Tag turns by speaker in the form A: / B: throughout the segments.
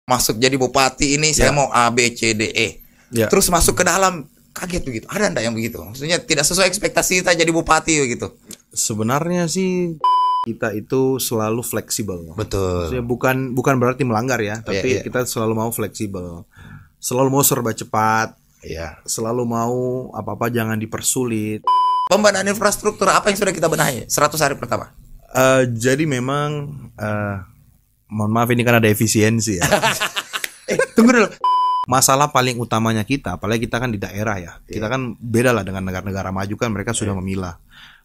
A: masuk jadi bupati ini saya mau A B C D E. Terus masuk ke dalam kaget begitu. Ada enggak yang begitu? Maksudnya tidak sesuai ekspektasi kita jadi bupati begitu.
B: Sebenarnya sih kita itu selalu fleksibel.
A: Betul.
B: Maksudnya bukan berarti melanggar ya, tapi kita selalu mau fleksibel. Selalu mau serba cepat.
A: Iya.
B: Selalu mau apa-apa jangan dipersulit.
A: Pembenahan infrastruktur apa yang sudah kita benahi 100 hari pertama?
B: Jadi memang mohon maaf ini kan ada efisiensi ya.
A: Tunggu dulu.
B: Masalah paling utamanya kita, apalagi kita kan di daerah ya. Kita kan beda lah dengan negara-negara maju kan mereka sudah memilah.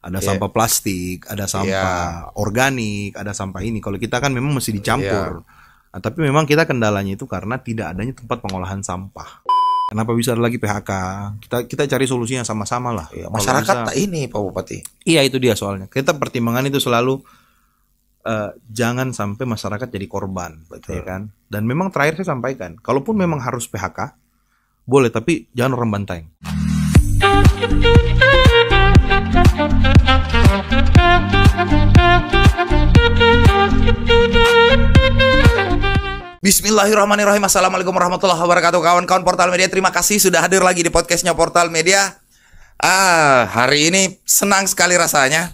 B: Ada sampah plastik, ada sampah organik, ada sampah ini. Kalau kita kan memang mesti dicampur. Nah, tapi memang kita kendalanya itu karena tidak adanya tempat pengolahan sampah. Kenapa bisa ada lagi PHK? Kita cari solusinya sama-sama lah.
A: Masyarakat tak ini Pak Bupati.
B: Iya itu dia soalnya. Kita pertimbangan itu selalu jangan sampai masyarakat jadi korban, ya kan? Dan memang terakhir saya sampaikan, kalaupun memang harus PHK, boleh tapi jangan orang bantai.
A: Bismillahirrahmanirrahim. Assalamualaikum warahmatullahi wabarakatuh. Kawan-kawan Portal Media, terima kasih sudah hadir lagi di podcastnya Portal Media. Hari ini senang sekali rasanya.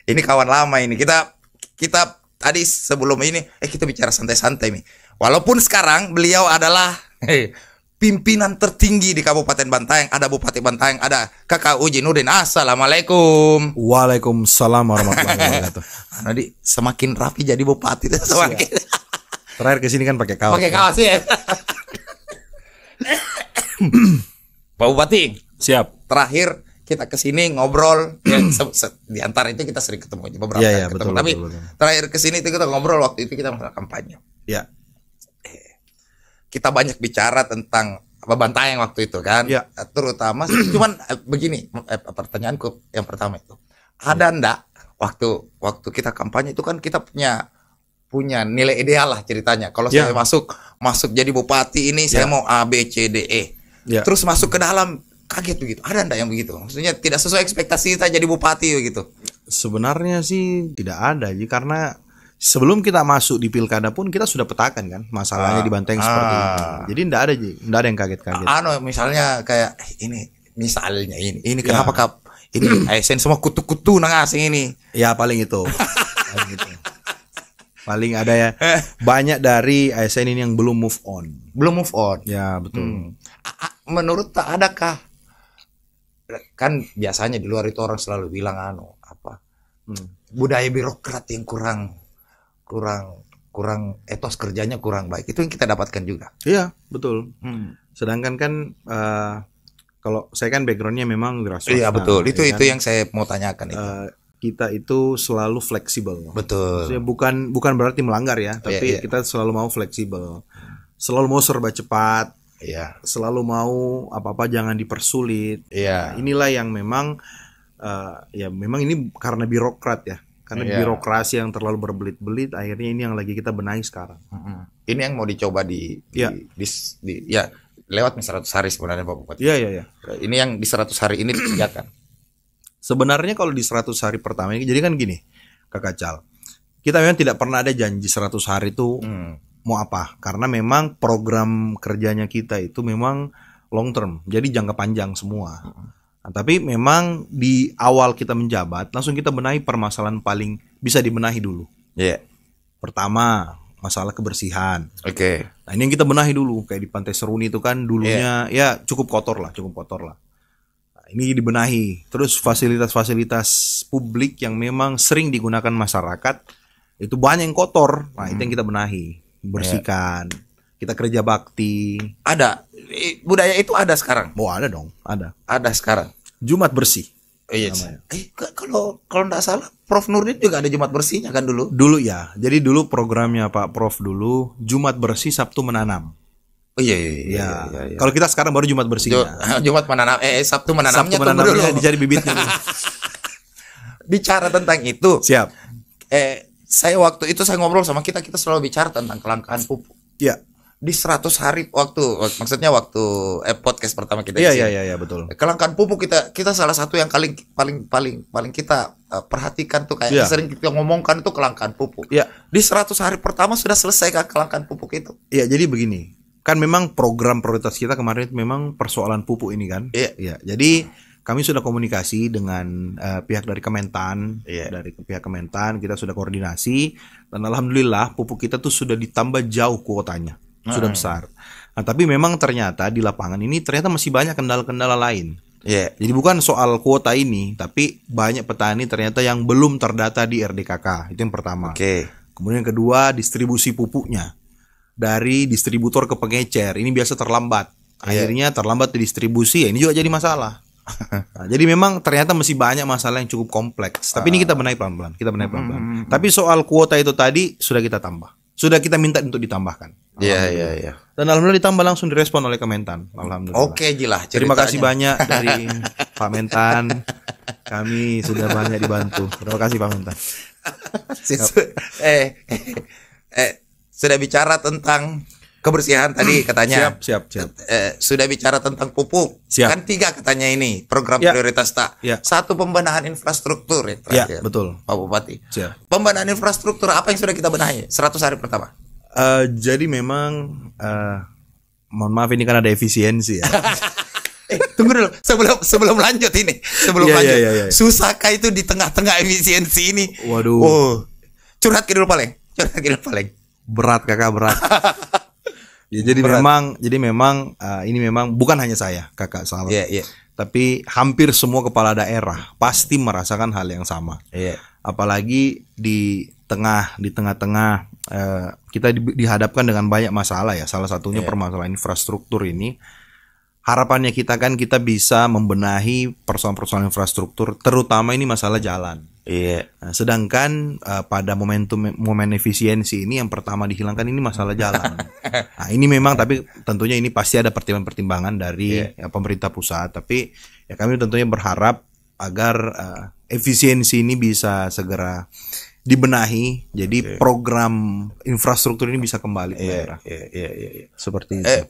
A: Ini kawan lama ini. Kita tadi sebelum ini kita bicara santai-santai nih. Walaupun sekarang beliau adalah pimpinan tertinggi di Kabupaten Bantaeng, ada Bupati Bantaeng, ada Kakak Uji Nurdin. Assalamualaikum.
B: Waalaikumsalam warahmatullahi wabarakatuh.
A: Nanti semakin rapi jadi bupati semakin.
B: Terakhir kesini kan pakai kaos.
A: Pakai kaos ya. Pak Bupati,
B: siap.
A: Terakhir kita kesini ngobrol di antara itu kita sering ketemu beberapa kali ketemu. Tapi terakhir kesini itu kita ngobrol waktu itu kita masalah kampanye.
B: Ya.
A: Kita banyak bicara tentang Bantaeng waktu itu kan. Ya. Terutama cuman begini pertanyaanku yang pertama itu. Ada ndak waktu kita kampanye itu kan kita punya nilai ideal lah ceritanya. Kalau saya masuk jadi bupati ini saya mau A B C D E. Terus masuk ke dalam kaget begitu. Ada enggak yang begitu? Maksudnya tidak sesuai ekspektasi kita jadi bupati begitu.
B: Sebenarnya sih tidak ada karena sebelum kita masuk di pilkada pun kita sudah petakan kan masalahnya di Bantaeng seperti ini. Jadi enggak ada yang kaget-kaget.
A: Misalnya kayak ini kenapa ini ASN semua kutu-kutu nang asing ini.
B: Ya paling itu. Paling ada ya banyak dari ASN ini yang belum move on.
A: Belum move on.
B: Ya betul.
A: Menurut tak adakah kan biasanya di luar itu orang selalu bilang budaya birokrat yang kurang etos kerjanya kurang baik. Itu yang kita dapatkan juga.
B: Iya betul. Sedangkan kan kalau saya kan backgroundnya memang wira swasta.
A: Iya betul. Itu yang saya mau tanyakan itu.
B: Kita itu selalu fleksibel.
A: Betul.
B: Maksudnya bukan berarti melanggar ya, tapi kita selalu mau fleksibel. Selalu mau serba cepat.
A: Iya.
B: Selalu mau apa-apa jangan dipersulit.
A: Iya.
B: Inilah yang memang memang ini karena birokrat ya. Karena birokrasi yang terlalu berbelit-belit, akhirnya ini yang lagi kita benahi sekarang.
A: Ini yang mau dicoba lewat 100 hari sebenarnya Pak Bupati.
B: Iya.
A: Ini yang di 100 hari ini dikerjakan.
B: Sebenarnya kalau di 100 hari pertama ini, jadi kan gini, Kakak Cal. Kita memang tidak pernah ada janji 100 hari itu mau apa. Karena memang program kerjanya kita itu memang long term, jadi jangka panjang semua. Nah, tapi memang di awal kita menjabat, langsung kita benahi permasalahan paling bisa dibenahi dulu. Pertama, masalah kebersihan. Nah ini yang kita benahi dulu. Kayak di Pantai Seruni itu kan dulunya cukup kotor lah. Nah, ini dibenahi. Terus fasilitas-fasilitas publik yang memang sering digunakan masyarakat itu banyak yang kotor. Nah itu yang kita benahi, bersihkan. Kita kerja bakti.
A: Ada budaya itu ada sekarang.
B: Oh ada dong, ada.
A: Ada sekarang.
B: Jumat bersih.
A: Iya. Kalau enggak salah Prof Nurdin juga ada Jumat bersihnya kan dulu.
B: Dulu ya. Jadi dulu programnya Pak Prof dulu Jumat bersih Sabtu menanam.
A: Oh iya.
B: Kalau kita sekarang baru Jumat bersih.
A: Jumat menanam Sabtu menanamnya
B: dulu. Dicari bibitnya dulu.
A: Bicara tentang itu.
B: Siap.
A: Saya waktu itu saya ngobrol sama kita selalu bicara tentang kelangkaan pupuk.
B: Iya.
A: di 100 hari maksudnya waktu podcast pertama kita.
B: Iya, betul.
A: Kelangkaan pupuk kita salah satu yang paling kita perhatikan tuh kayak sering kita ngomongkan itu kelangkaan pupuk.
B: Iya.
A: Di 100 hari pertama sudah selesai kelangkaan pupuk itu.
B: Iya, jadi begini. Kan memang program prioritas kita kemarin itu memang persoalan pupuk ini kan. Iya. Jadi kami sudah komunikasi dengan pihak dari Kementan, dari pihak Kementan kita sudah koordinasi dan alhamdulillah pupuk kita tuh sudah ditambah jauh kuotanya, sudah besar. Nah, tapi memang ternyata di lapangan ini ternyata masih banyak kendala-kendala lain. Jadi bukan soal kuota ini, tapi banyak petani ternyata yang belum terdata di RDKK, itu yang pertama. Kemudian yang kedua distribusi pupuknya dari distributor ke pengecer ini biasa terlambat. Akhirnya terlambat di distribusi, ini juga jadi masalah. Nah, jadi memang ternyata masih banyak masalah yang cukup kompleks. Tapi ini kita benahi pelan-pelan. Tapi soal kuota itu tadi sudah kita tambah. Sudah kita minta untuk ditambahkan.
A: Iya.
B: Dan alhamdulillah ditambah langsung direspon oleh Kementan. Alhamdulillah.
A: Oke, Jilah.
B: Terima kasih banyak dari Pak Mentan. Kami sudah banyak dibantu. Terima kasih Pak Mentan.
A: Sudah bicara tentang kebersihan tadi katanya.
B: Siap.
A: Sudah bicara tentang pupuk. Kan 3 katanya ini program prioritas tak. 1 pembenahan infrastruktur ya terakhir.
B: Betul.
A: Pak Bupati. Pembenahan infrastruktur apa yang sudah kita benahi 100 hari pertama?
B: Jadi memang mohon maaf ini kan ada efisiensi ya.
A: Tunggu dulu sebelum lanjut ini. Lanjut. Susahkah itu di tengah-tengah efisiensi ini?
B: Waduh.
A: Curhat ke dulu paling.
B: Berat kakak, berat. Ya, jadi memang ini memang bukan hanya saya kakak salah, tapi hampir semua kepala daerah pasti merasakan hal yang sama. Apalagi di tengah-tengah kita dihadapkan dengan banyak masalah ya. Salah satunya permasalahan infrastruktur ini. Harapannya kita bisa membenahi persoalan-persoalan infrastruktur, terutama ini masalah jalan. Nah, sedangkan pada momen efisiensi ini yang pertama dihilangkan ini masalah jalan. Nah, ini memang tapi tentunya ini pasti ada pertimbangan dari pemerintah pusat. Tapi ya kami tentunya berharap agar efisiensi ini bisa segera dibenahi. Jadi program infrastruktur ini bisa kembali ke daerah. Seperti itu.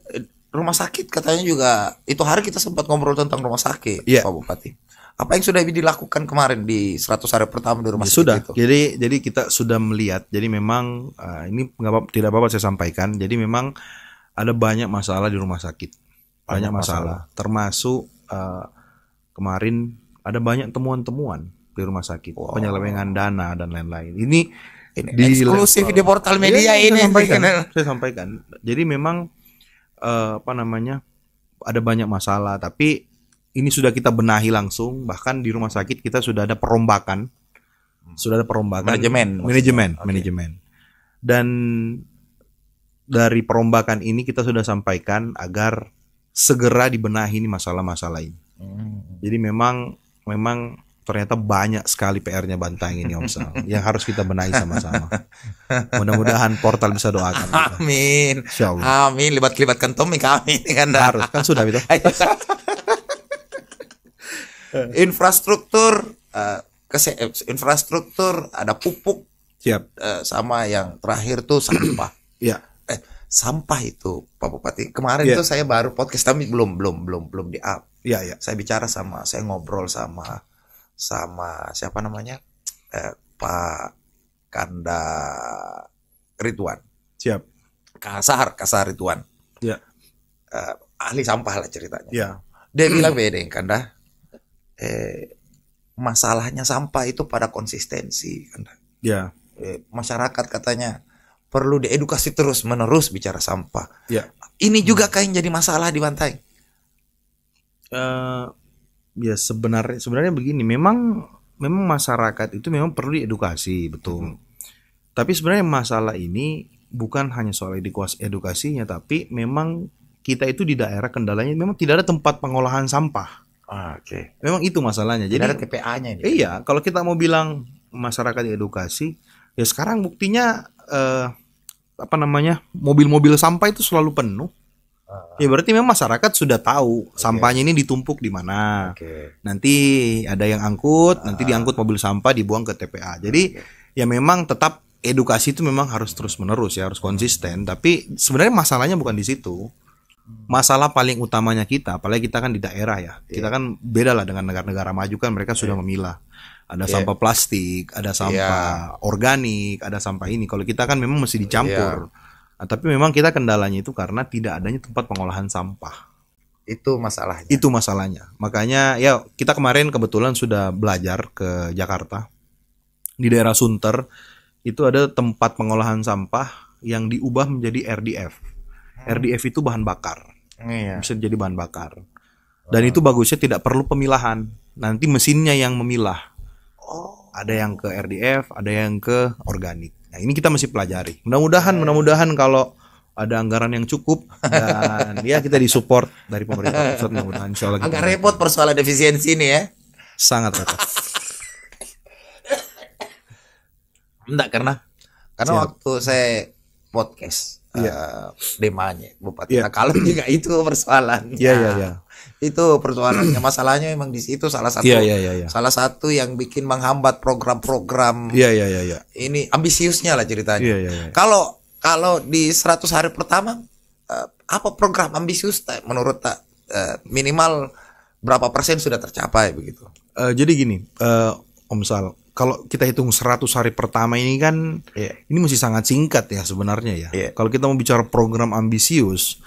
A: Rumah sakit katanya juga itu hari kita sempat ngobrol tentang rumah sakit, Pak Bupati. Apa yang sudah dilakukan kemarin di 100 hari pertama di rumah sakit
B: sudah,
A: itu?
B: Jadi kita sudah melihat. Jadi memang ini tidak apa-apa saya sampaikan. Jadi memang ada banyak masalah di rumah sakit. Banyak masalah. Termasuk kemarin ada banyak temuan-temuan di rumah sakit. Penyelewengan dana dan lain-lain. Ini
A: eksklusif di portal media ini.
B: Saya sampaikan. Jadi memang ada banyak masalah. Tapi ini sudah kita benahi langsung, bahkan di rumah sakit kita sudah ada perombakan. Manajemen. Dan dari perombakan ini kita sudah sampaikan agar segera dibenahi ini masalah-masalah ini. Jadi memang ternyata banyak sekali PR-nya Bantaeng ini Om Sal yang harus kita benahi sama-sama. Mudah-mudahan portal bisa doakan.
A: Amin.
B: Insyaallah.
A: Amin. Libatkan Tommy kami kan.
B: Harus kan sudah itu.
A: Infrastruktur ada pupuk.
B: Siap.
A: Sama yang terakhir tuh sampah. Sampah itu Pak Bupati. Kemarin tuh saya baru podcast tapi belum di up. Saya ngobrol sama siapa namanya? Pak Kanda Ridwan.
B: Siap.
A: Kasar Ridwan. Ahli sampah lah ceritanya. Dia bilang beda Kanda. Masalahnya sampah itu pada konsistensi Kanda. Masyarakat katanya perlu diedukasi terus-menerus bicara sampah. Ini juga kayak jadi masalah di Bantaeng.
B: Sebenarnya begini, memang masyarakat itu memang perlu diedukasi, betul. Tapi sebenarnya masalah ini bukan hanya soal edukasinya, tapi memang kita itu di daerah kendalanya memang tidak ada tempat pengolahan sampah. Memang itu masalahnya. Jadi
A: ada TPA-nya ini.
B: Iya, kalau kita mau bilang masyarakat edukasi, ya sekarang buktinya mobil-mobil sampah itu selalu penuh. Ya berarti memang masyarakat sudah tahu sampahnya ini ditumpuk di mana. Nanti ada yang angkut, nanti diangkut mobil sampah dibuang ke TPA. Jadi ya memang tetap edukasi itu memang harus terus-menerus ya, harus konsisten. Tapi sebenarnya masalahnya bukan di situ. Masalah paling utamanya kita, apalagi kita kan di daerah ya. Kita kan beda lah dengan negara-negara maju kan, mereka sudah memilah. Ada sampah plastik, ada sampah organik, ada sampah ini. Kalau kita kan memang mesti dicampur. Nah, tapi memang kita kendalanya itu karena tidak adanya tempat pengolahan sampah.
A: Itu masalahnya.
B: Itu masalahnya. Makanya ya kita kemarin kebetulan sudah belajar ke Jakarta. Di daerah Sunter itu ada tempat pengolahan sampah yang diubah menjadi RDF. RDF itu bahan bakar. Bisa jadi bahan bakar. Dan itu bagusnya tidak perlu pemilahan. Nanti mesinnya yang memilah. Ada yang ke RDF, ada yang ke organik. Nah, ini kita masih pelajari. Mudah-mudahan kalau ada anggaran yang cukup dan ya kita disupport dari pemerintah pusat, mudah-mudahan insyaallah.
A: Agak repot persoalan efisiensi ini ya.
B: Sangat repot.
A: Enggak, karena waktu saya podcast demanya Bupati. Nah, kalau juga itu persoalan.
B: Iya.
A: Itu persoalannya, masalahnya memang di situ salah satu. Salah satu yang bikin menghambat program-program.
B: Iya.
A: Ini ambisiusnya lah ceritanya.
B: Iya.
A: Kalau di 100 hari pertama apa program ambisius menurut minimal berapa persen sudah tercapai begitu?
B: Jadi gini, Om Sal, kalau kita hitung 100 hari pertama ini kan ini masih sangat singkat ya sebenarnya ya. Kalau kita mau bicara program ambisius,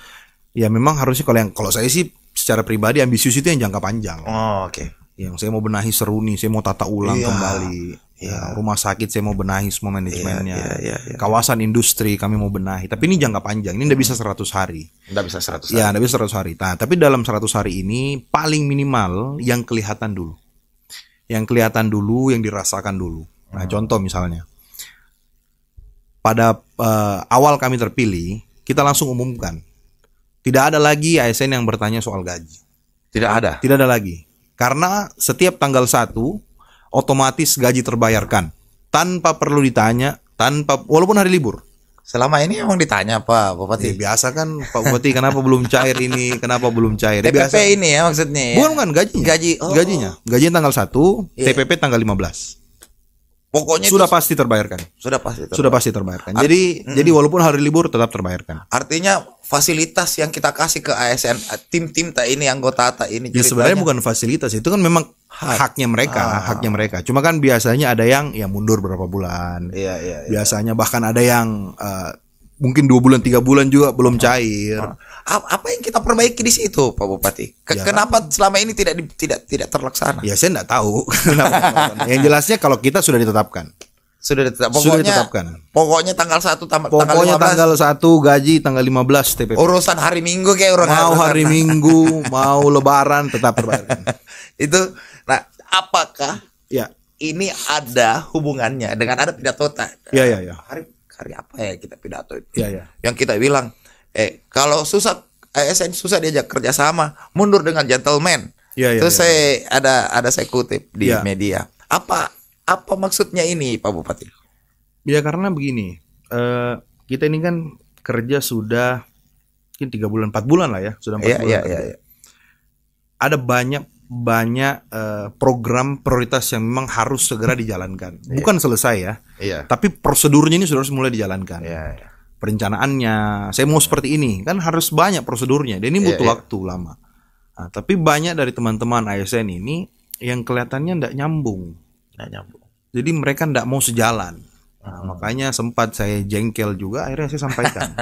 B: ya memang harusnya kalau saya sih secara pribadi ambisius itu yang jangka panjang. Yang saya mau benahi Seruni, saya mau tata ulang kembali. Rumah sakit saya mau benahi semua manajemennya. Kawasan industri kami mau benahi. Tapi ini jangka panjang. Ini nggak bisa 100 hari.
A: Nggak bisa 100 hari.
B: Ya, nggak bisa 100 hari. Nah, tapi dalam 100 hari ini paling minimal yang kelihatan dulu. Yang kelihatan dulu, yang dirasakan dulu. Nah, contoh misalnya. Pada awal kami terpilih, kita langsung umumkan. Tidak ada lagi ASN yang bertanya soal gaji.
A: Tidak ada.
B: Tidak ada lagi. Karena setiap tanggal 1 otomatis gaji terbayarkan tanpa perlu ditanya, walaupun hari libur.
A: Selama ini emang ditanya Pak Bupati.
B: Biasa kan Pak Bupati, kenapa belum cair ini, kenapa belum cair.
A: TPP
B: biasa.
A: Ini ya maksudnya.
B: Bukan gajinya. Gajinya tanggal 1, TPP tanggal 15.
A: Pokoknya
B: sudah pasti terbayarkan.
A: Sudah pasti
B: terbayarkan. Jadi walaupun hari libur tetap terbayarkan.
A: Artinya fasilitas yang kita kasih ke ASN tim-tim ini anggota ini.
B: Ya sebenarnya bukan fasilitas, itu kan memang haknya mereka. Cuma kan biasanya ada yang mundur berapa bulan. Biasanya bahkan ada yang mungkin 2 bulan 3 bulan juga belum cair.
A: Apa yang kita perbaiki di situ Pak Bupati? Kenapa selama ini tidak terlaksana?
B: Ya saya enggak tahu. Yang jelasnya kalau kita sudah ditetapkan.
A: Sudah ditetapkan. Pokoknya tanggal 1
B: Pokoknya tanggal 1 gaji, tanggal 15 TPP.
A: Urusan hari Minggu kayak
B: mau hari Minggu, mau lebaran tetap terbayarkan.
A: Itu apakah ini ada hubungannya dengan ada pidato
B: Iya.
A: Hari apa ya kita pidato itu?
B: Yang
A: kita bilang kalau susah ASN susah diajak kerjasama, mundur dengan gentleman. Terus saya ada saya kutip di media. Apa maksudnya ini Pak Bupati?
B: Ya karena begini, kita ini kan kerja sudah mungkin 3 bulan 4 bulan lah ya, sudah 4 bulan. Ada banyak program prioritas yang memang harus segera dijalankan. Bukan selesai ya. Tapi prosedurnya ini sudah harus mulai dijalankan. Perencanaannya, saya mau seperti ini, kan harus banyak prosedurnya. Dan ini butuh waktu lama. Nah, tapi banyak dari teman-teman ASN ini yang kelihatannya tidak nyambung. Jadi mereka tidak mau sejalan. Nah, makanya sempat saya jengkel juga, akhirnya saya sampaikan.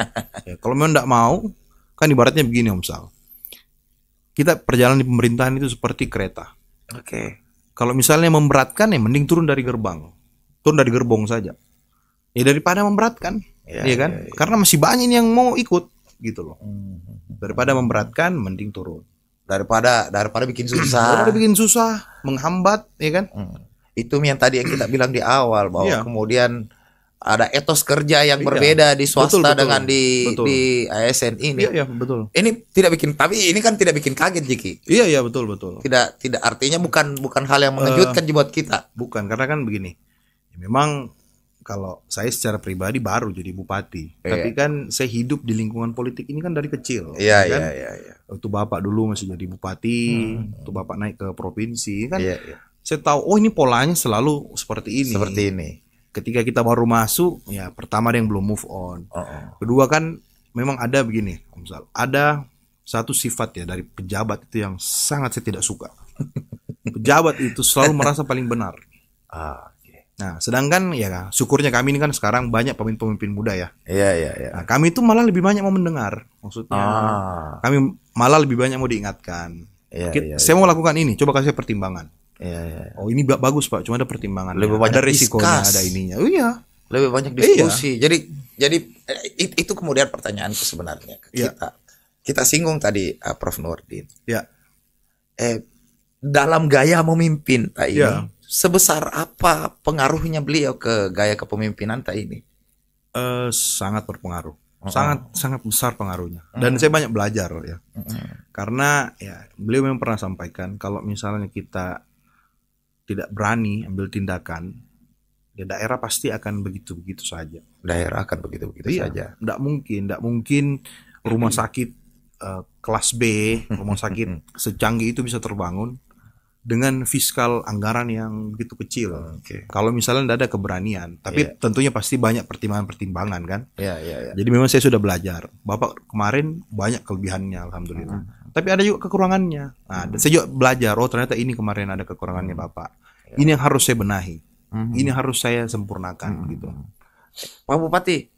B: Kalau memang tidak mau, kan ibaratnya begini Om Sal. Kita perjalanan di pemerintahan itu seperti kereta. Kalau misalnya memberatkan mending turun dari gerbong saja. Ya daripada memberatkan, kan? Karena masih banyak yang mau ikut, gitu loh. Daripada memberatkan, mending turun.
A: Daripada bikin susah.
B: Menghambat, ya kan?
A: Itu yang tadi yang kita bilang di awal bahwa kemudian ada etos kerja yang berbeda di swasta dengan di ASN ini.
B: Iya, betul.
A: Ini ini kan tidak bikin kaget Jiki.
B: Iya, betul.
A: Tidak artinya bukan hal yang mengejutkan buat kita.
B: Bukan, karena kan begini. Memang kalau saya secara pribadi baru jadi bupati, tapi kan saya hidup di lingkungan politik ini kan dari kecil.
A: Iya.
B: Waktu Bapak dulu masih jadi bupati, waktu Bapak naik ke provinsi kan. Saya tahu ini polanya selalu seperti ini. ketika kita baru masuk, ya pertama ada yang belum move on. Kedua kan memang ada begini, misal ada satu sifat ya dari pejabat itu yang sangat saya tidak suka. Pejabat itu selalu merasa paling benar. Nah, sedangkan ya syukurnya kami ini kan sekarang banyak pemimpin-pemimpin muda ya.
A: Iya.
B: Nah, kami itu malah lebih banyak mau mendengar. Maksudnya kami malah lebih banyak mau diingatkan. Saya mau lakukan ini, coba kasih pertimbangan. Oh, ini bagus Pak, cuma ada pertimbangan.
A: Lebih banyak
B: ada risikonya, ada ininya. Oh iya.
A: Lebih banyak diskusi. Jadi itu kemudian pertanyaanku sebenarnya ke kita. Kita singgung tadi Prof Nurdin. Dalam gaya memimpin ini, sebesar apa pengaruhnya beliau ke gaya kepemimpinan ini?
B: Sangat berpengaruh, sangat besar pengaruhnya. Dan saya banyak belajar ya, karena ya beliau memang pernah sampaikan kalau misalnya kita tidak berani ambil tindakan, ya daerah pasti akan begitu-begitu saja.
A: Daerah akan begitu-begitu saja.
B: Tidak mungkin rumah sakit kelas B, rumah sakit secanggih itu bisa terbangun dengan fiskal anggaran yang begitu kecil. Kalau misalnya tidak ada keberanian, tapi tentunya pasti banyak pertimbangan-pertimbangan kan. Jadi memang saya sudah belajar. Bapak kemarin banyak kelebihannya, alhamdulillah. Tapi ada juga kekurangannya. Nah, saya juga belajar. Oh ternyata ini kemarin ada kekurangannya Bapak. Ini yang harus saya benahi. Ini harus saya sempurnakan gitu.
A: Pak Bupati,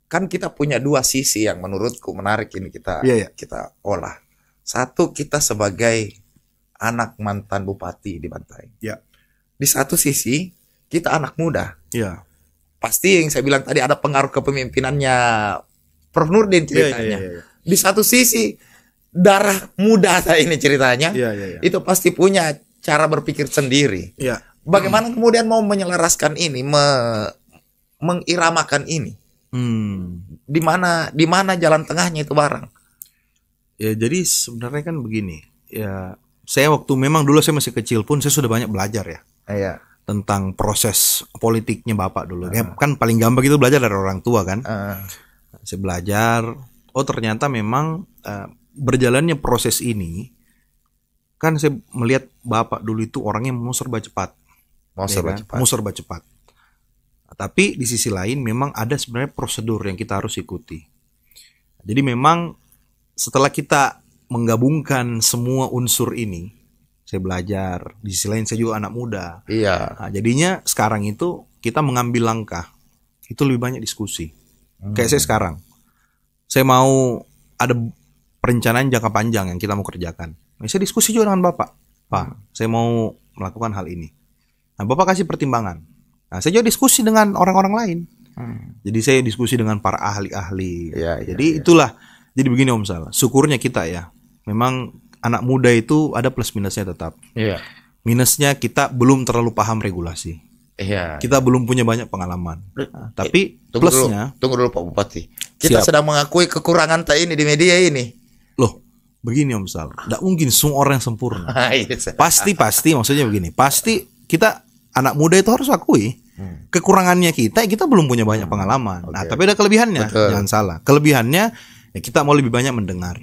A: kan kita punya dua sisi yang menurutku menarik ini kita olah. Satu, kita sebagai anak mantan bupati di Bantaeng. Di satu sisi kita anak muda. Pasti yang saya bilang tadi ada pengaruh kepemimpinannya Prof Nurdin ceritanya. Di satu sisi darah muda saya ini ceritanya. Itu pasti punya cara berpikir sendiri. Bagaimana kemudian mau menyelaraskan ini, mengiramakan ini? Di mana jalan tengahnya itu barang?
B: Ya jadi sebenarnya kan begini. Ya saya waktu memang dulu saya masih kecil pun saya sudah banyak belajar ya. Tentang proses politiknya Bapak dulu. Kan paling gampang itu belajar dari orang tua kan. Saya belajar, oh ternyata memang berjalannya proses ini kan saya melihat Bapak dulu itu orangnya mau serba cepat. Mau serba cepat. Tapi di sisi lain memang ada sebenarnya prosedur yang kita harus ikuti. Jadi memang setelah kita menggabungkan semua unsur ini, saya belajar. Di sisi lain saya juga anak muda. Nah, jadinya sekarang itu kita mengambil langkah itu lebih banyak diskusi. Kayak saya sekarang, saya mau ada perencanaan jangka panjang yang kita mau kerjakan. Saya diskusi juga dengan Bapak. Pak, saya mau melakukan hal ini. Nah, Bapak kasih pertimbangan. Nah, saya juga diskusi dengan orang-orang lain. Jadi saya diskusi dengan para ahli-ahli. Itulah. Jadi begini Om Sal, syukurnya kita ya. Memang anak muda itu ada plus minusnya tetap. Minusnya kita belum terlalu paham regulasi. Kita belum punya banyak pengalaman. Tapi plusnya,
A: tunggu dulu Pak Bupati. Kita sedang mengakui kekurangan ini di media ini.
B: Loh, begini Om Sal, tidak mungkin semua orang yang sempurna. Pasti maksudnya begini. Pasti kita anak muda itu harus akui kekurangannya kita belum punya banyak pengalaman. Nah, tapi ada kelebihannya. Jangan salah. Kelebihannya ya kita mau lebih banyak mendengar.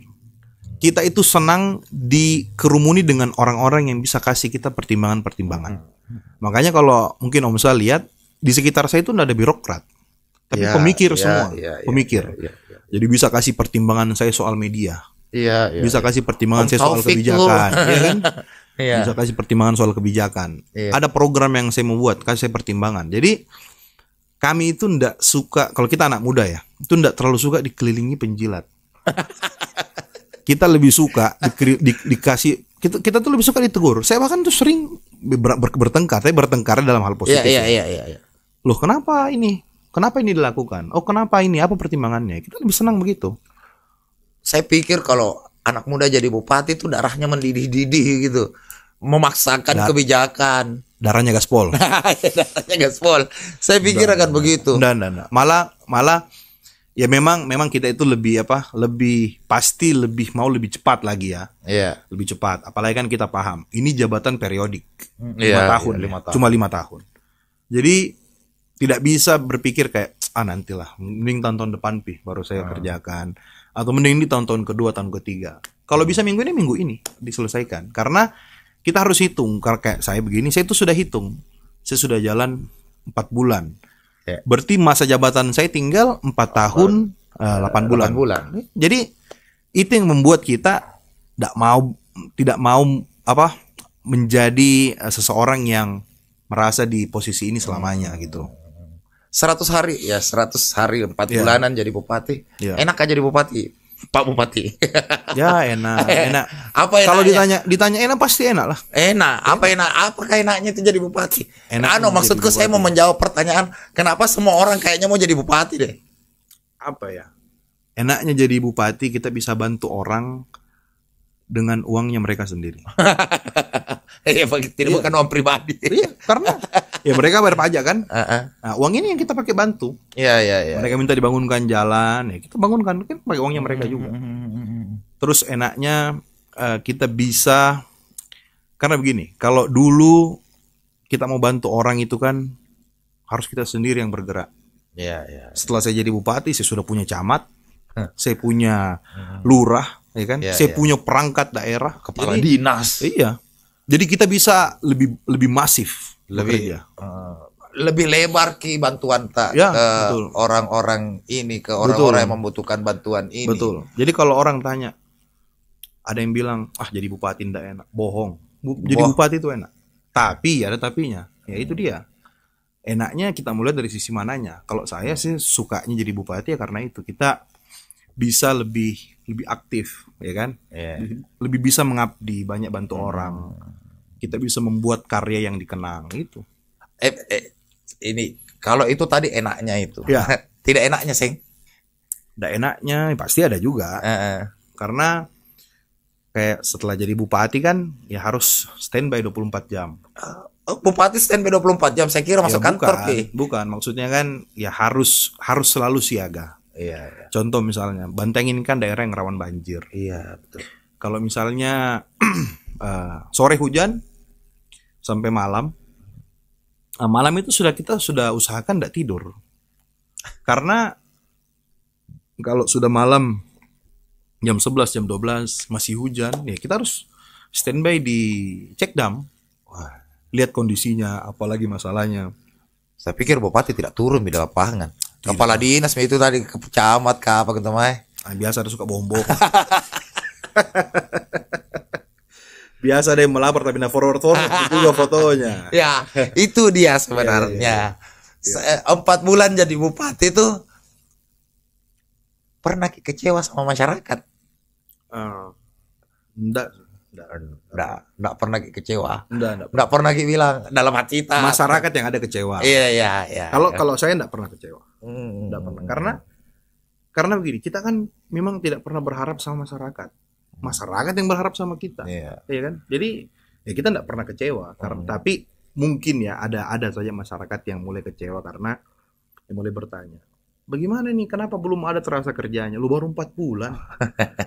B: Kita itu senang dikerumuni dengan orang-orang yang bisa kasih kita pertimbangan-pertimbangan. Makanya kalau mungkin Om Sal lihat di sekitar saya itu tidak ada birokrat, tapi pemikir semua, pemikir. Jadi bisa kasih pertimbangan saya soal media, bisa kasih pertimbangan saya soal kebijakan, kan? Bisa kasih pertimbangan soal kebijakan. Ada program yang saya mau buat, kasih saya pertimbangan. Jadi kami itu tidak suka, kalau kita anak muda ya, itu tidak terlalu suka dikelilingi penjilat. Kita lebih suka dikasih, kita tuh lebih suka ditegur. Saya bahkan tuh sering bertengkar, tapi bertengkar dalam hal positif. Loh kenapa ini? Kenapa ini dilakukan? Oh kenapa ini? Apa pertimbangannya? Kita lebih senang begitu.
A: Saya pikir kalau anak muda jadi bupati itu darahnya mendidih-didih gitu, memaksakan kebijakan.
B: Darahnya gaspol.
A: Darahnya gaspol. Saya pikir akan begitu.
B: Malah ya memang kita itu lebih pasti lebih mau lebih cepat lagi ya. Lebih cepat. Apalagi kan kita paham ini jabatan periodik 5 tahun. Cuma 5 tahun. Jadi tidak bisa berpikir kayak nantilah mending tahun depan baru saya kerjakan, atau mending di tahun kedua, tahun ketiga. Kalau bisa minggu ini diselesaikan. Karena kita harus hitung. Karena kayak saya begini, saya itu sudah hitung. Saya sudah jalan 4 bulan.
A: Ya.
B: Berarti masa jabatan saya tinggal 4 tahun 8 bulan.
A: 8 bulan.
B: Jadi itu yang membuat kita tidak mau menjadi seseorang yang merasa di posisi ini selamanya gitu.
A: 100 hari ya, 100 hari 4 bulanan jadi bupati. Enak aja jadi bupati, Pak Bupati.
B: Ya enak.
A: Apa enaknya?
B: Kalau ditanya enak pasti enak lah.
A: Enak. Apakah enaknya itu jadi bupati? Maksudku saya mau menjawab pertanyaan, kenapa semua orang kayaknya mau jadi bupati deh?
B: Apa ya? Enaknya jadi bupati kita bisa bantu orang dengan uangnya mereka sendiri.
A: Bukan uang pribadi.
B: Iya, karena ya mereka bayar pajak kan. Nah, uang ini yang kita pakai bantu.
A: Iya.
B: Mereka minta dibangunkan jalan, ya kita bangunkan kan pakai uangnya mereka juga. Terus enaknya kita bisa, karena begini, kalau dulu kita mau bantu orang itu kan harus kita sendiri yang bergerak.
A: Iya.
B: Setelah saya jadi bupati, saya sudah punya camat, saya punya lurah, ya kan? Saya punya perangkat daerah,
A: kepala dinas.
B: Iya. Jadi kita bisa lebih masif,
A: lebih lebar ki bantuan ke
B: betul.
A: Orang-orang ini, ke orang-orang yang membutuhkan bantuan ini.
B: Betul. Jadi kalau orang tanya, ada yang bilang jadi bupati tidak enak, bohong. Jadi bupati itu enak. Tapi ada tapinya. Ya itu dia. Enaknya kita mulai dari sisi mananya. Kalau saya sih sukanya jadi bupati ya karena itu kita bisa lebih aktif, ya kan? Lebih bisa mengabdi, banyak bantu orang. Kita bisa membuat karya yang dikenang itu.
A: Ini kalau itu tadi enaknya itu.
B: Ya.
A: Tidak enaknya, Seng?
B: Tidak enaknya pasti ada juga. Karena kayak setelah jadi bupati kan ya harus standby 24 jam.
A: Bupati standby 24 jam, saya kira masuk kantor.
B: Bukan, maksudnya kan ya harus selalu siaga.
A: Iya.
B: Contoh misalnya, Banteng ini kan daerah yang rawan banjir.
A: Iya, betul.
B: Kalau misalnya sore hujan sampai malam, malam itu kita sudah usahakan tidak tidur. Karena kalau sudah malam jam 11, jam 12 masih hujan, ya kita harus standby di cek dam. Lihat kondisinya, apalagi masalahnya.
A: Saya pikir bupati tidak turun di lapangan. Kepala dinas itu tadi, ke camat ke apa gitu mah.
B: Biasa ada suka bombo. Biasa deh melapor tapi forward juga fotonya.
A: Ya, itu dia sebenarnya. 4 bulan jadi bupati itu pernah kecewa sama masyarakat? Enggak pernah kecewa. Enggak pernah bilang dalam hati kita.
B: Masyarakat yang ada kecewa.
A: Iya.
B: Kalau saya enggak pernah kecewa. Enggak pernah. Karena begini, kita kan memang tidak pernah berharap sama masyarakat. Masyarakat yang berharap sama kita. Iya kan? Jadi ya kita enggak pernah kecewa. Tapi mungkin ya ada saja masyarakat yang mulai kecewa karena yang mulai bertanya, bagaimana nih, kenapa belum ada terasa kerjanya? Lu baru 4 bulan.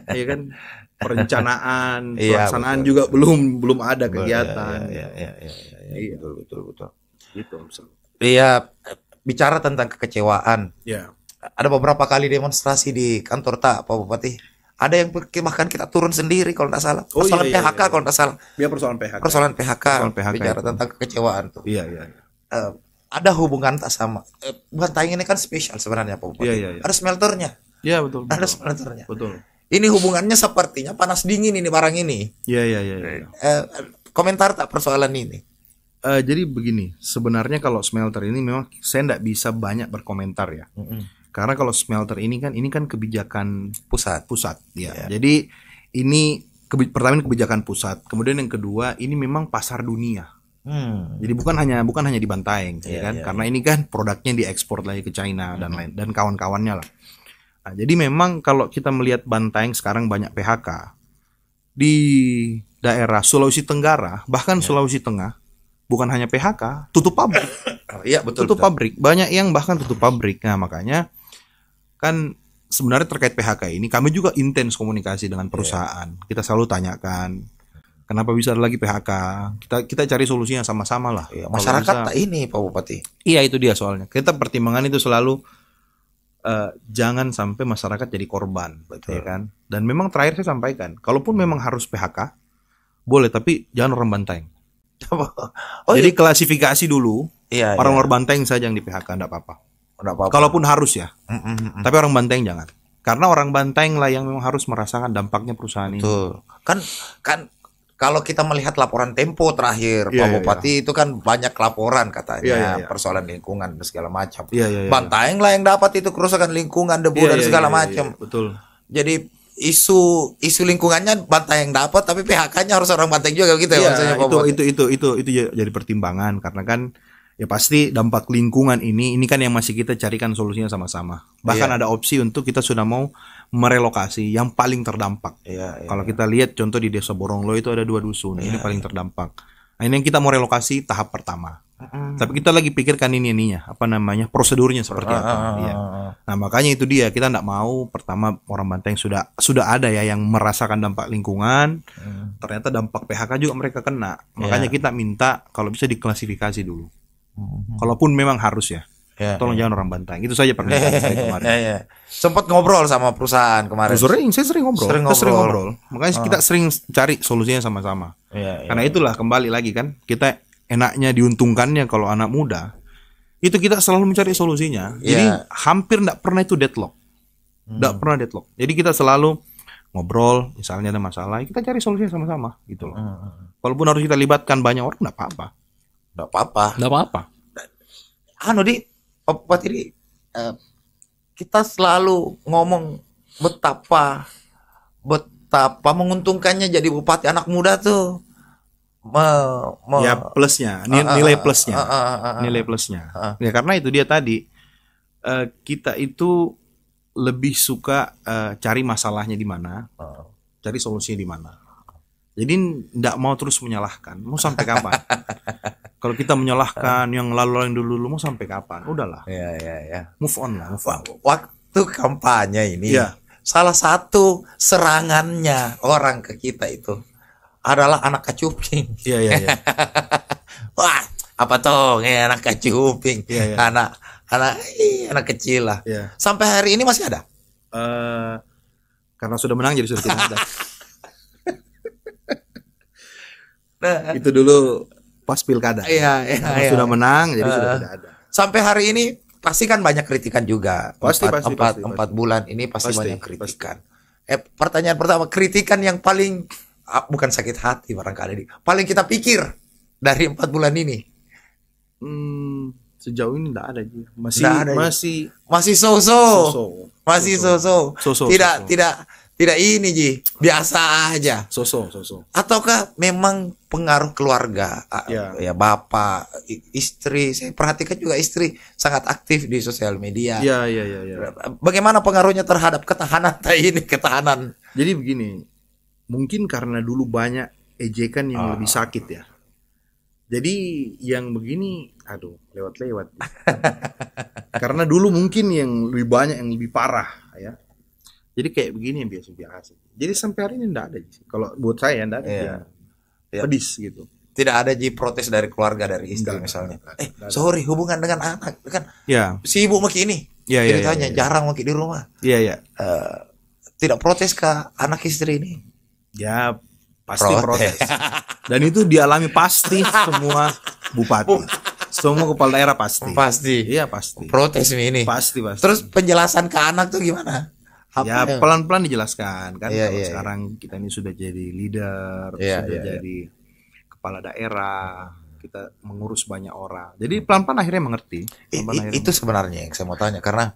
B: Iya kan? Perencanaan, pelaksanaan juga belum ada kegiatan.
A: Iya, betul.
B: Gitu.
A: Iya, bicara tentang kekecewaan.
B: Ya.
A: Ada beberapa kali demonstrasi di kantor Pak Bupati. Ada yang bahkan kita turun sendiri kalau tidak salah. Persoalan PHK kalau tidak salah.
B: Biar persoalan PHK.
A: Persoalan PHK bicara itu tentang kekecewaan tuh.
B: Iya.
A: Ada hubungan tak sama. Banteng ini kan spesial sebenarnya Pak Bupati.
B: Iya.
A: Ada smelternya.
B: Iya, betul.
A: Ada smelternya.
B: Betul.
A: Ini hubungannya sepertinya panas dingin ini barang ini.
B: Iya.
A: Komentar tak persoalan ini?
B: Jadi begini, sebenarnya kalau smelter ini memang saya tidak bisa banyak berkomentar ya. Karena kalau smelter ini kan kebijakan pusat. Ya. Jadi ini pertama kebijakan pusat, kemudian yang kedua ini memang pasar dunia. Jadi bukan hanya di Bantaeng, ya kan? Karena ini kan produknya diekspor lagi ke China dan lain dan kawan-kawannya lah. Nah, jadi memang kalau kita melihat Bantaeng sekarang banyak PHK di daerah Sulawesi Tenggara, bahkan Sulawesi Tengah, bukan hanya PHK, tutup pabrik.
A: Iya, betul.
B: Tutup pabrik, banyak yang bahkan tutup pabrik. Nah, makanya kan sebenarnya terkait PHK ini kami juga intens komunikasi dengan perusahaan. Kita selalu tanyakan kenapa bisa ada lagi PHK. Kita cari solusinya sama-sama lah.
A: Masyarakat ini Pak Bupati.
B: Iya, itu dia soalnya. Kita pertimbangan itu selalu jangan sampai masyarakat jadi korban, ya kan? Dan memang terakhir saya sampaikan, kalaupun memang harus PHK boleh, tapi jangan orang Bantaeng. Jadi klasifikasi dulu Iya, orang luar Banteng saja yang di PHK, enggak apa-apa. Kalaupun harus ya. Tapi orang Banteng jangan. Karena orang Banteng lah yang memang harus merasakan dampaknya perusahaan ini.
A: Kan kalau kita melihat laporan Tempo terakhir, Pak Bupati itu kan banyak laporan katanya persoalan lingkungan dan segala macam. Banteng lah yang dapat itu kerusakan lingkungan, debu dan segala macam.
B: Betul.
A: Jadi isu lingkungannya Banteng yang dapat, tapi PHK-nya harus orang Banteng juga gitu ya, maksudnya Pak Bupati.
B: Itu jadi pertimbangan karena kan ya pasti dampak lingkungan ini kan yang masih kita carikan solusinya sama-sama. Bahkan ada opsi untuk kita sudah mau merelokasi yang paling terdampak. Kalau kita lihat contoh di Desa Boronglo itu ada 2 dusun, ini paling terdampak. Nah, ini yang kita mau relokasi tahap pertama. Tapi kita lagi pikirkan ininya, prosedurnya seperti apa. Nah, makanya itu dia, kita enggak mau pertama orang Banteng sudah ada ya yang merasakan dampak lingkungan. Ternyata dampak PHK juga mereka kena. Makanya kita minta kalau bisa diklasifikasi dulu. Kalaupun memang harus ya, tolong jangan orang Banteng. Itu saja permintaan saya kemarin.
A: Sempat ngobrol sama perusahaan kemarin.
B: Saya sering ngobrol. Makanya kita sering cari solusinya sama-sama. Karena itulah kembali lagi kan, kita enaknya diuntungkannya kalau anak muda itu kita selalu mencari solusinya. Jadi hampir tidak pernah itu deadlock. Jadi kita selalu ngobrol, misalnya ada masalah, kita cari solusinya sama-sama gitu loh. Walaupun harus kita libatkan banyak orang, tidak apa-apa.
A: Nggak apa-apa. Kita selalu ngomong betapa menguntungkannya jadi bupati anak muda tuh.
B: Ya plusnya, nilai plusnya. Ya karena itu dia tadi, kita itu lebih suka cari masalahnya di mana, cari solusinya di mana. Jadi tidak mau terus menyalahkan. Mau sampai kapan? Kalau kita menyalahkan yang lalu dulu mau sampai kapan? Udahlah. Move on lah.
A: Waktu kampanye ini, salah satu serangannya orang ke kita itu adalah anak kacuping. Wah, apa toh anak kacuping? Anak kecil lah. Sampai hari ini masih ada.
B: Karena sudah menang jadi sudah tidak ada. Itu dulu pas pilkada. Sudah menang jadi sudah tidak ada.
A: Sampai hari ini pasti kan banyak kritikan juga.
B: Pasti.
A: 4 bulan ini pasti banyak kritikan. Pertanyaan pertama, kritikan yang paling bukan sakit hati barangkali, paling kita pikir dari 4 bulan ini.
B: Sejauh ini tidak ada.
A: Masih so-so. Tidak ini Ji, biasa aja.
B: So-so.
A: Ataukah memang pengaruh keluarga? Ya bapak, istri, saya perhatikan juga istri sangat aktif di sosial media. Bagaimana pengaruhnya terhadap ketahanan?
B: Jadi begini, mungkin karena dulu banyak ejekan yang lebih sakit ya. Jadi yang begini, lewat-lewat. Karena dulu mungkin yang lebih banyak, yang lebih parah ya. Jadi kayak begini yang biasa-biasa. Jadi sampai hari ini enggak ada. Kalau buat saya enggak ada. Pedis gitu.
A: Tidak ada protes dari keluarga, dari istri misalnya. Sorry, hubungan dengan anak kan. Si ibu maki ini. Ceritanya jarang maki di rumah. Tidak protes ke anak istri ini.
B: Ya, pasti protes. Dan itu dialami pasti semua bupati. Semua kepala daerah pasti. Iya, pasti.
A: Protes ini.
B: Pasti.
A: Terus penjelasan ke anak tuh gimana?
B: Pelan-pelan dijelaskan kan. Kalau sekarang kita ini sudah jadi leader, sudah jadi kepala daerah, kita mengurus banyak orang. Jadi pelan-pelan akhirnya mengerti.
A: Itu sebenarnya yang saya mau tanya, karena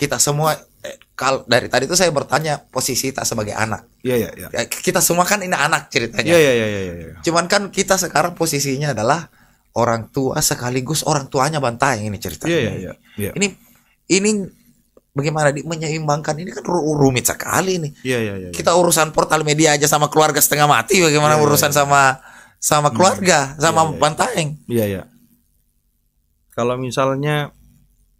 A: kita semua dari tadi itu saya bertanya posisi tak sebagai anak. Kita semua kan ini anak ceritanya. Cuman kan kita sekarang posisinya adalah orang tua sekaligus orang tuanya Banteng ini ceritanya. Ini bagaimana menyeimbangkan ini kan rumit sekali nih. Kita urusan portal media aja sama keluarga setengah mati, bagaimana urusan sama keluarga, sama Banteng.
B: Kalau misalnya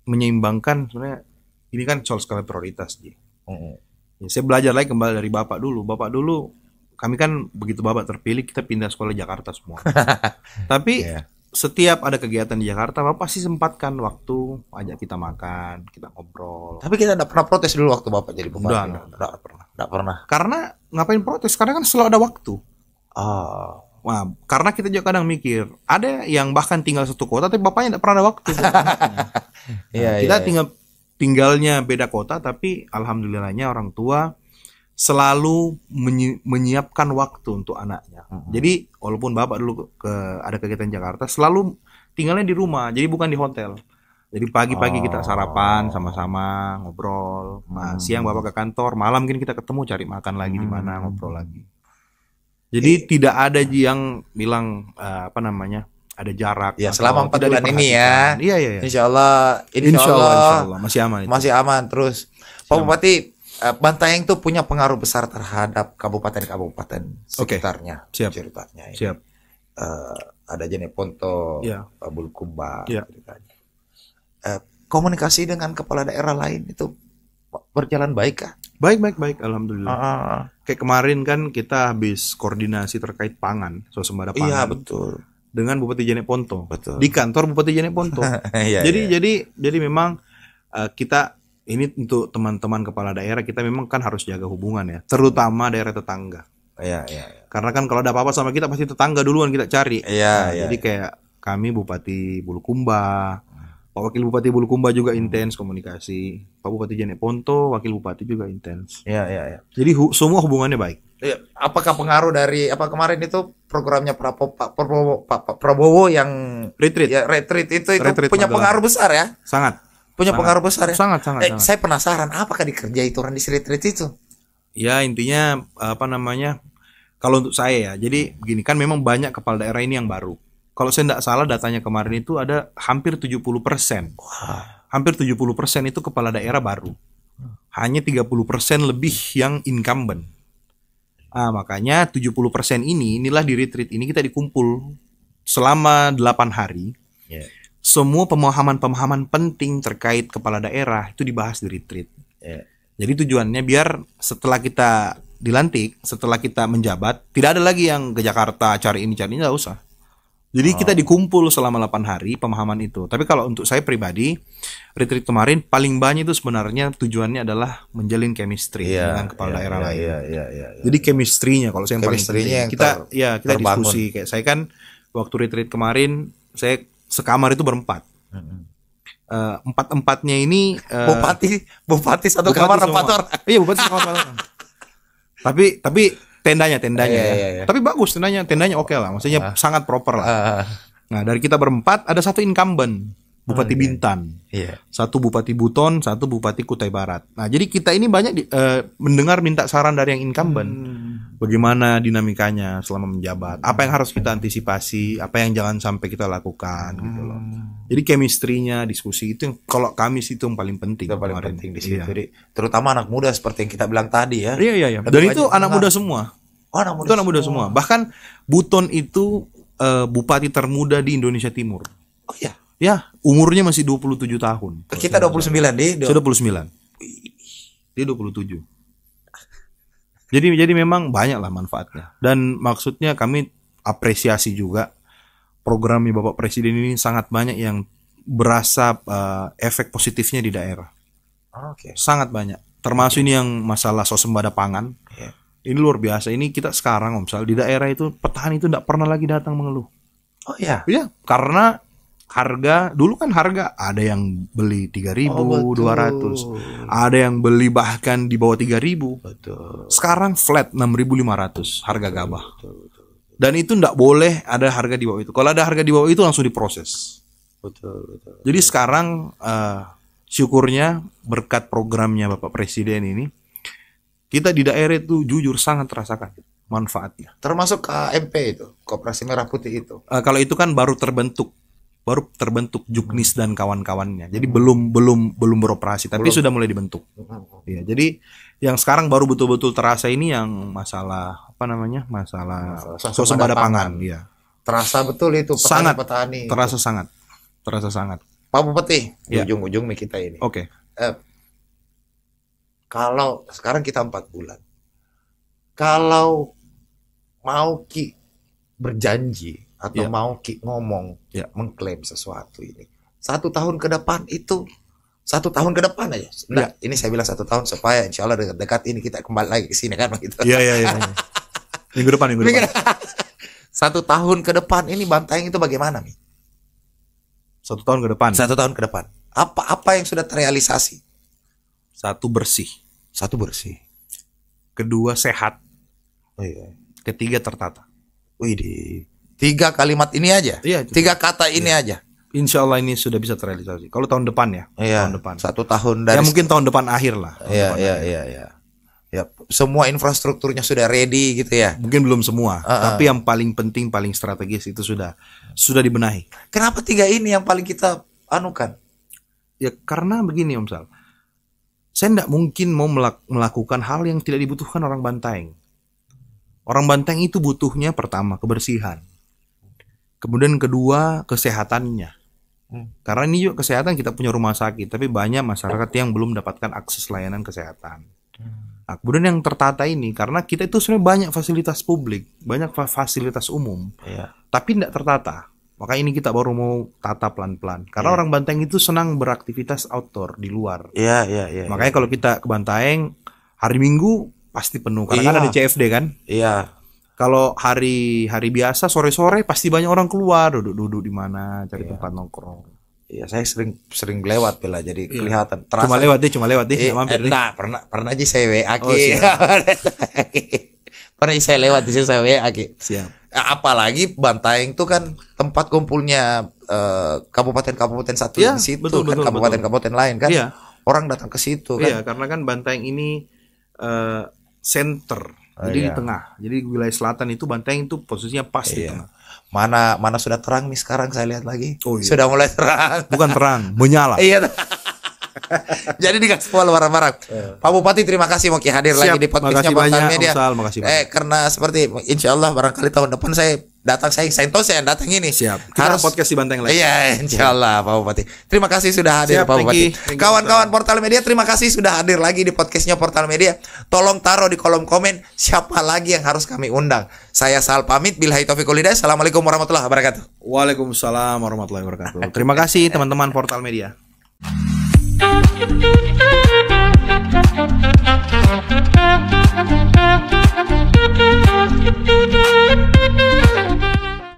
B: menyeimbangkan, sebenarnya ini kan soal skala prioritas. Saya belajar lagi kembali dari bapak dulu. Kami kan begitu bapak terpilih kita pindah sekolah Jakarta semua. Tapi setiap ada kegiatan di Jakarta, bapak pasti sempatkan waktu ajak kita makan, kita ngobrol.
A: Tapi kita tidak pernah protes dulu waktu bapak jadi bupati.
B: Tidak pernah. Karena ngapain protes? Karena kan selalu ada waktu. Wah, karena kita juga kadang mikir, ada yang bahkan tinggal satu kota tapi bapaknya tidak pernah ada waktu. Kita tinggalnya beda kota tapi alhamdulillahnya orang tua selalu menyiapkan waktu untuk anaknya. Jadi walaupun bapak dulu ada kegiatan Jakarta, selalu tinggalnya di rumah, jadi bukan di hotel. Jadi pagi-pagi kita sarapan sama-sama, ngobrol. Nah, siang bapak ke kantor, malam mungkin kita ketemu cari makan lagi di mana, ngobrol lagi. Jadi tidak ada yang bilang ada jarak.
A: Ya selama 4 bulan ini ya.
B: Iya.
A: Insya Allah
B: masih aman.
A: Masih aman terus. Pak Bupati, Bantaeng itu punya pengaruh besar terhadap kabupaten-kabupaten sekitarnya.
B: Siap.
A: Ceritanya.
B: Siap.
A: Ada Jeneponto, Bulukumba.
B: Ya.
A: Komunikasi dengan kepala daerah lain itu berjalan baik kah?
B: Baik, alhamdulillah. Kayak kemarin kan kita habis koordinasi terkait pangan, swasembada pangan.
A: Iya, betul.
B: Dengan Bupati Jeneponto.
A: Betul.
B: Di kantor Bupati Jeneponto. Jadi memang kita ini untuk teman-teman kepala daerah, kita memang kan harus jaga hubungan ya, terutama daerah tetangga.
A: Iya.
B: Karena kan kalau ada apa-apa sama kita pasti tetangga duluan kita cari.
A: Iya.
B: Jadi kayak kami Bupati Bulukumba, Pak Wakil Bupati Bulukumba juga intens komunikasi. Pak Bupati Jeneponto, Wakil Bupati juga intens.
A: Iya.
B: Jadi semua hubungannya baik.
A: Iya. Apakah pengaruh dari kemarin itu programnya Pak Prabowo yang
B: retreat?
A: Ya, retreat itu punya pengaruh besar ya?
B: Sangat.
A: Punya pengaruh besar ya?
B: Sangat.
A: Saya penasaran apakah dikerja itu orang di retreat itu?
B: Ya intinya kalau untuk saya ya, jadi begini kan memang banyak kepala daerah ini yang baru. Kalau saya tidak salah datanya kemarin itu ada hampir 70%. Hampir 70% itu kepala daerah baru. Hanya 30% lebih yang incumbent. Makanya 70% inilah di retreat ini kita dikumpul selama 8 hari. Semua pemahaman-pemahaman penting terkait kepala daerah itu dibahas di retreat. Jadi tujuannya biar setelah kita dilantik, setelah kita menjabat, tidak ada lagi yang ke Jakarta cari ini, nggak usah. Jadi kita dikumpul selama 8 hari pemahaman itu. Tapi kalau untuk saya pribadi, retreat kemarin paling banyak itu sebenarnya tujuannya adalah menjalin chemistry dengan kepala daerah lain. Jadi chemistry-nya kalau saya yang paling penting. Kita diskusi. Kayak saya kan waktu retreat kemarin saya sekamar itu berempat. Empat-empatnya ini
A: bupati satu kamar 4 orang.
B: Iya, bupati satu kamar. Tapi tendanya ya. Tapi bagus tendanya oke lah, maksudnya sangat proper lah. Nah, dari kita berempat ada satu incumbent, Bupati Bintan. Satu Bupati Buton, satu Bupati Kutai Barat. Nah, jadi kita ini banyak mendengar minta saran dari yang incumbent. Bagaimana dinamikanya selama menjabat? Apa yang harus kita antisipasi? Apa yang jangan sampai kita lakukan gitu loh. Jadi chemistry-nya, diskusi itu yang kalau kami sih itu yang paling penting.
A: Itu paling penting di situ. Jadi terutama anak muda seperti yang kita bilang tadi ya.
B: Iya. Dan itu anak muda semua.
A: Anak muda semua.
B: Bahkan Buton itu bupati termuda di Indonesia Timur.
A: Oh iya.
B: Ya, umurnya masih 27 tahun.
A: Kita 29 deh.
B: Saya 29. Dia 27. Jadi memang banyak lah manfaatnya. Dan maksudnya kami apresiasi juga programnya Bapak Presiden ini sangat banyak yang berasa efek positifnya di daerah. Sangat banyak. Termasuk ini yang masalah swasembada pangan. Ini luar biasa. Ini kita sekarang di daerah itu petani itu tidak pernah lagi datang mengeluh.
A: Oh iya.
B: Iya, karena harga dulu kan harga ada yang beli 3.200, ada yang beli bahkan di bawah 3.000.
A: Betul.
B: Sekarang flat 6.500 harga gabah. Dan itu enggak boleh ada harga di bawah itu. Kalau ada harga di bawah itu langsung diproses.
A: Betul.
B: Jadi sekarang syukurnya berkat programnya Bapak Presiden ini, kita di daerah itu jujur sangat terasakan manfaatnya.
A: Termasuk KMP itu, Koperasi Merah Putih itu.
B: Kalau itu kan baru terbentuk Juknis dan kawan-kawannya. Jadi belum beroperasi, tapi sudah mulai dibentuk. Ya, jadi yang sekarang baru betul-betul terasa ini yang masalah masalah swasembada pangan. Ya.
A: Terasa betul itu petani.
B: Terasa sangat.
A: Pak Bupati, di ujung-ujung kita ini.
B: Oke.
A: Kalau sekarang kita 4 bulan. Kalau mau berjanji atau mau ngomong mengklaim sesuatu ini 1 tahun ke depan itu 1 tahun ke depan aja. Ini saya bilang 1 tahun supaya insya Allah dekat-dekat ini kita kembali lagi ke sini kan begitu.
B: Iya. Minggu depan.
A: 1 1 tahun ke depan ini Bantaeng itu bagaimana, Mi?
B: 1 tahun ke depan.
A: 1 tahun ke depan. Apa yang sudah terrealisasi?
B: 1 bersih.
A: 1 bersih.
B: 2 sehat.
A: Oh, iya.
B: 3 tertata.
A: Wih, 3 kalimat ini aja.
B: Iya,
A: 3 kata ini aja.
B: Insya Allah ini sudah bisa terrealisasi. Kalau tahun depan ya.
A: Iya,
B: tahun depan.
A: 1 tahun dari.
B: Ya mungkin tahun depan akhir lah.
A: Iya. Ya, semua infrastrukturnya sudah ready gitu ya.
B: Mungkin belum semua, tapi yang paling penting, paling strategis itu sudah dibenahi.
A: Kenapa 3 ini yang paling kita anukan?
B: Ya karena begini Om Sal. Saya tidak mungkin mau melakukan hal yang tidak dibutuhkan orang Bantaeng. Orang Bantaeng itu butuhnya pertama kebersihan. Kemudian kedua kesehatannya. Karena ini juga kesehatan, kita punya rumah sakit, tapi banyak masyarakat yang belum mendapatkan akses layanan kesehatan. Nah, kemudian yang tertata ini, karena kita itu sebenarnya banyak fasilitas publik, banyak fasilitas umum, tapi tidak tertata. Maka ini kita baru mau tata pelan-pelan. Karena orang Bantaeng itu senang beraktivitas outdoor di luar. Makanya kalau kita ke Bantaeng hari Minggu pasti penuh, karena kan ada CFD kan. Kalau hari biasa sore-sore pasti banyak orang keluar, duduk-duduk di mana, cari tempat nongkrong.
A: Iya, saya sering lewat Bella, jadi kelihatan. Terasa,
B: cuma lewat deh, mampir deh.
A: Nah, pernah aja saya WA Ki. Pernah aja saya lewat di situ, saya WA Ki.
B: Siap.
A: Apalagi Bantaeng itu kan tempat kumpulnya kabupaten-kabupaten satu di situ,
B: betul,
A: kabupaten-kabupaten lain kan.
B: Iya.
A: Orang datang ke situ kan.
B: Iya, karena kan Bantaeng ini center. Jadi di tengah. Jadi wilayah selatan itu Bantaeng itu posisinya pas di tengah.
A: Mana sudah terang nih sekarang saya lihat lagi.
B: Sudah
A: mulai terang.
B: Bukan terang, menyala.
A: Iya. Jadi dikasih follow barang-barang. Pak Bupati terima kasih mau hadir lagi di podcastnya Portal Media. Karena seperti insya Allah barangkali tahun depan saya datang, saya yang datang ini.
B: Siap. Kita harus podcast di Bantaeng lagi.
A: Iya, insya Allah Pak Bupati. Terima kasih sudah hadir. Siap, Pak Bupati. Kawan-kawan Portal Media, terima kasih sudah hadir lagi di podcastnya Portal Media. Tolong taruh di kolom komen siapa lagi yang harus kami undang. Saya Sal pamit. Billahi taufiq wal hidayah. Assalamualaikum warahmatullahi wabarakatuh.
B: Waalaikumsalam warahmatullahi wabarakatuh. Terima kasih teman-teman Portal Media.